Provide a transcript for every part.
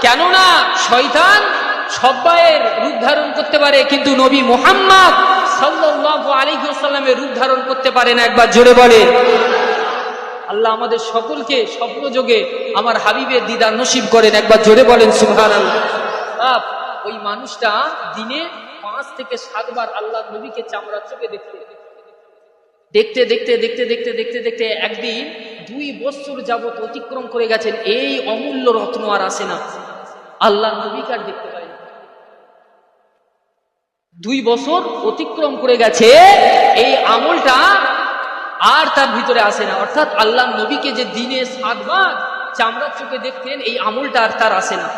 কেননা শয়তান সব্বাইয়ের রূপ ধারণ করতে পারে, কিন্তু নবী মুহাম্মদ সাল্লাল্লাহু আলাইহি ওয়াসাল্লামের রূপ ধারণ করতে পারে না। একবার জোরে বলে। আল্লাহ আমাদের সকলকে স্বপ্নযোগে আমার হাবিবের দিদার নসিব করেন। একবার জোরে বলেন সুবহানাল্লাহ। ওই মানুষটা দিনে 5 থেকে 7 বার আল্লাহ নবীকে চামড়ার চোখে দেখতে দেখতে একদিন 2 বছর যাবত অতিক্রম করে গেছেন। এই অমূল্য রত্ন আর আসে না, আল্লাহ নবীকে আর দেখতে পায় না। 2 বছর অতিক্রম করে গেছে, এই আমলটা আর তার ভিতরে আসে না। অর্থাৎ আল্লাহ নবীকে যে দিনে 7 বার চামড়ার চোখে দেখতেন, এই আমলটা আর তার আসে না।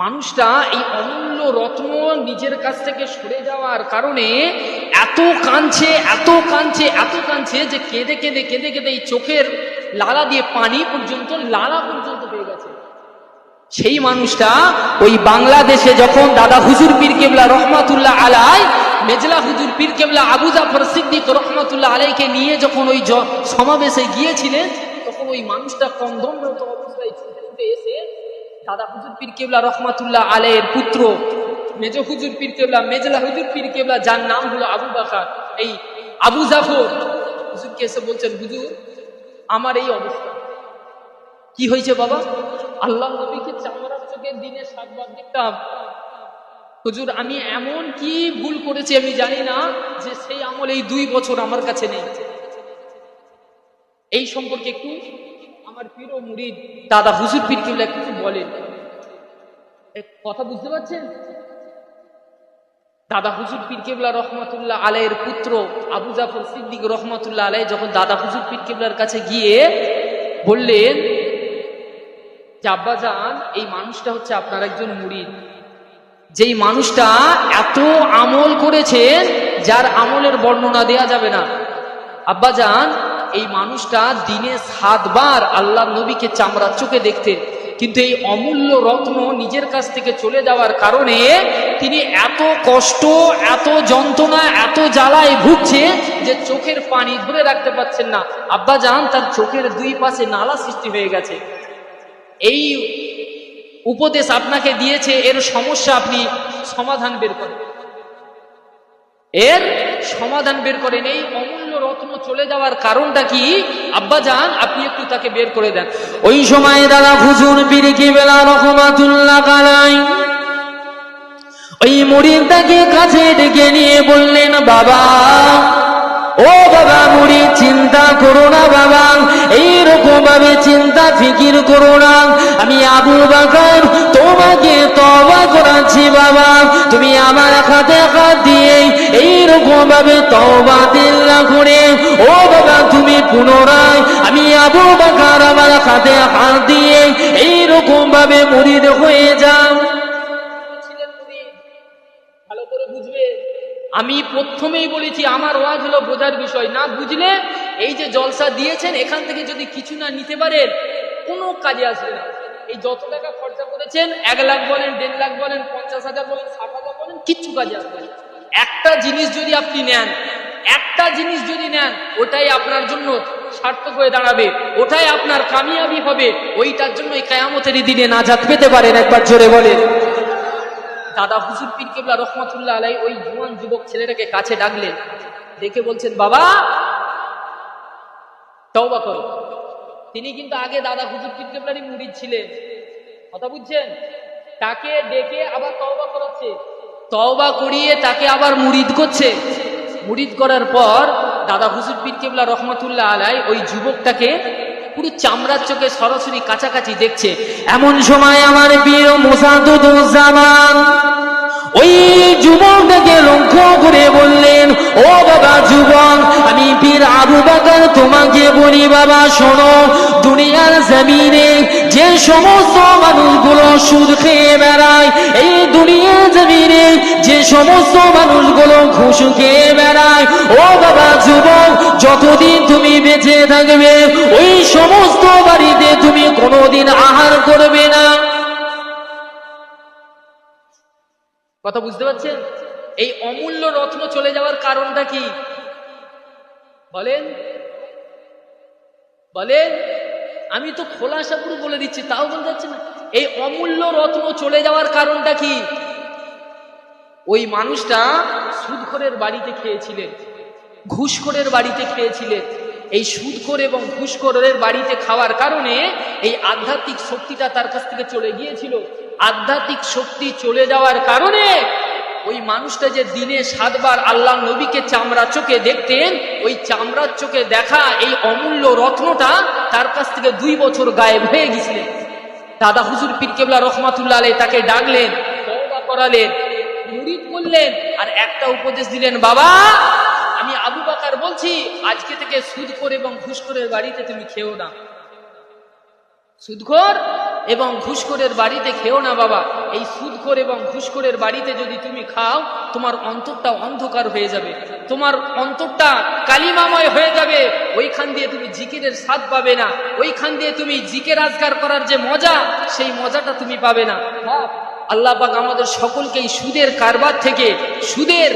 মানুষটা এই অমূল্য রত্ন নিজের কাছ থেকে সরে যাওয়ার কারণে এত কাঁদছে যে কেঁদে এই চোখের লালা দিয়ে পানি পর্যন্ত লালা পর্যন্ত পেয়ে গেছে। সেই মানুষটা ওই বাংলাদেশে যখন দাদা হুজুর পীর কেবলা রহমাতুল্লাহ আলাই, মেজলা হুজুর পীর কেবলা আবু জাফর সিদ্দিক রহমাতুল্লাহ আলাইকে নিয়ে যখন ওই সমাবেশে গিয়েছিলেন, তখন ওই মানুষটা কন্দমরত অবস্থায় ছুটে এসে দাদা হুজুর পীর কেবলা রহমাতুল্লাহ আলাইয়ের পুত্র মেজ হুজুর পীর কেবলা মেজলা হুজুর পীর কেবলা, যার নাম হলো আবু বকর, এই আবু জাফর হুজুরকে এসে বলছেন, হুজুর আমার এই অবস্থা। কি হয়েছে বাবা? আল্লাহ নবীকে চামড়ার চোখে দিনে 7 বার দেখতাম। হুজুর আমি এমন কি ভুল করেছি আমি জানি না, যে সেই আমল এই 2 বছর আমার কাছে নেই। এই সম্পর্কে একটু আমার পীর ও মুরিদ দাদা হুজুর পীর কেবলা কিছু বলেন। কথা বুঝতে পারছেন? দাদা হুজুর পীর কেবলা রহমাতুল্লাহ আলাইয়ের পুত্র আবু জাফর সিদ্দিক রহমাতুল্লাহ আলাই যখন দাদা হুজুর পীর কেবলার কাছে গিয়ে বললেন যে আব্বাজান, এই মানুষটা হচ্ছে আপনার একজন মুরিদ, যেই মানুষটা এত আমল করেছেন যার আমলের বর্ণনা দেয়া যাবে না। আব্বাজান, এই মানুষটা দিনে 7 বার আল্লাহ নবীকে চামড়ার চোখে দেখতেন, কিন্তু এই অমূল্য রত্ন নিজের কাছ থেকে চলে যাওয়ার কারণে তিনি এত কষ্ট, এত যন্ত্রণা, এত জ্বালায় ভুগছে যে চোখের পানি ধরে রাখতে পারছেন না। আব্বাজান, তার চোখের 2 পাশে নালা সৃষ্টি হয়ে গেছে। এই উপদেশ আপনাকে দিয়েছে, এর সমস্যা আপনি সমাধান বের করেন, এর সমাধান বের করেন। এই অমূল্য রত্ন চলে যাওয়ার কারণটা কি আব্বাজান, আপনি একটু তাকে বের করে দেন। ওই সময় দাদা হুজুর পীর কেবলা রহমাতুল্লাহ আলাইহি ওই মুরিদটাকে কাছে ডেকে নিয়ে বললেন, বাবা, ও বাবা মুরিদ, চিন্তা করো না বাবা, এইরকম ভাবে চিন্তা ফিকির করো না। আমি আবু বকর তোমাকে তওবা করাচ্ছি বাবা, তুমি আমার হাতে হাত দিয়ে এইরকম ভাবে তওবা দিল্লা করে, ও বাবা তুমি পুনরায় আমি আবু বকর আমার হাতে হাত দিয়ে এইরকম ভাবে মুরিদ হয়ে যাও। ভালো করে বুঝবে, আমি প্রথমেই বলেছি আমার ওয়াজ হলো বোঝার বিষয়, না বুঝলে এই যে জলসা দিয়েছেন এখান থেকে যদি কিছু না নিতে পারেন কোনো কাজে আসবে না। এই যত টাকা খরচা করেছেন, 1 লাখ বলেন, 1.5 লাখ বলেন, 50,000 বলেন, 60,000 বলেন, কিচ্ছু কাজে আসবে না। একটা জিনিস যদি আপনি নেন, ওটাই আপনার জন্য সার্থক হয়ে দাঁড়াবে, ওটাই আপনার কামিয়াবি হবে, ওইটার জন্যই কিয়ামতের দিনে নাজাত পেতে পারেন। একবার জোরে বলেন। দাদা হুজুর পীর কেবলা রহমাতুল্লাহ আলাইহি ওই জওয়ান যুবক ছেলেটাকে কাছে ডাকলেন, দেখে বলছেন, বাবা তওবা করো। তিনি কিন্তু আগে দাদা হুজুর পীর কেবলারই মুরিদ ছিলেন, কথা বুঝছেন? তাকে ডেকে আবার তওবা করাচ্ছে, তওবা করিয়ে তাকে আবার মুরিদ করছে। মুরিদ করার পর দাদা হুজুর পীর কেবলা রহমাতুল্লাহ আলাইহি ওই যুবকটাকে পুরো চামড়ার চোখে সরাসরি কাছাকাছি দেখছে। এমন সময় আমার প্রিয় মুসাদুদুজ্জামান ওই যুবকটাকে লক্ষ্য করে বললেন, ও বাবা যুবক, আমি পীর আবু বকর তোমাকে বলি বাবা শোনো, দুনিয়ার জমিনে যে সমস্ত মানুষগুলো সুদ খেয়ে বেড়ায়, এই দুনিয়ার জমিনে যে সমস্ত মানুষগুলো ঘুষ খেয়ে বেড়ায়, ও বাবা যুবক, যতদিন তুমি বেঁচে থাকবে ওই সমস্ত বাড়িতে তুমি কোনোদিন আহার করবে না। কথা বুঝতে পারছেন? এই অমূল্য রত্ন চলে যাওয়ার কারণটা কি বলেন? আমি তো খোলাসা পুরো বলে দিচ্ছি, তাও বলতে যাচ্ছে না। এই অমূল্য রত্ন চলে যাওয়ার কারণটা কি? ওই মানুষটা সুদখোরের বাড়িতে খেয়েছিলেন, ঘুষখোরের বাড়িতে খেয়েছিলেন। এই সুদখোর এবং ঘুষখোরের বাড়িতে খাওয়ার কারণে এই আধ্যাত্মিক শক্তিটা তার কাছ থেকে চলে গিয়েছিল। আধ্যাত্মিক শক্তি চলে যাওয়ার কারণে ওই মানুষটা যে দিনে 7 বার আল্লাহ নবীকে চামড়া চোখে দেখতেন, ওই চামড়ার চোখে দেখা এই অমূল্য রত্নটা তার কাছ থেকে 2 বছর গায়েব হয়ে গেছিলেন। দাদা হুজুর পীর কেবলা রহমাতুল্লাহ আলাইহি তাকে ডাকলেন, তওবা করালেন, মুরিদ করলেন, আর একটা উপদেশ দিলেন, বাবা আমি আবু বকর বলছি, আজকে থেকে সুদখোর এবং ঘুষখোরের বাড়িতে তুমি খেও না। সুদখোর এবং ঘুষখোরের বাড়িতে খেও না বাবা। এই সুদখোর এবং ঘুষখোরের বাড়িতে যদি তুমি খাও, তোমার অন্তরটা অন্ধকার হয়ে যাবে, তোমার অন্তরটা কালিমাময় হয়ে যাবে। ওইখান দিয়ে তুমি জিকিরের স্বাদ পাবে না, ওইখান দিয়ে তুমি জিকির আজকার করার যে মজা, সেই মজাটা তুমি পাবে না। আল্লাহ পাক আমাদের সকলকে এই সুদের কারবার থেকে, সুদের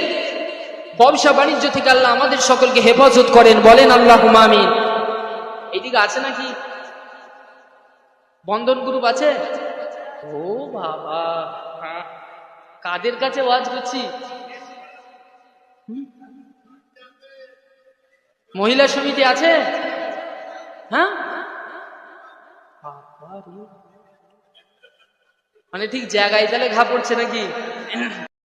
ব্যবসা বাণিজ্য থেকে আল্লাহ আমাদের সকলকে হেফাজত করেন, বলেন আল্লাহুম্মা আমিন। এইদিকে আছে নাকি বন্ধন গ্রুপ আছে? ও বাবা, কাদের কাছে ওয়াজ করছি? মহিলা সমিতি আছে? হ্যাঁ, মানে ঠিক জায়গায় তাহলে ঘা পড়ছে নাকি?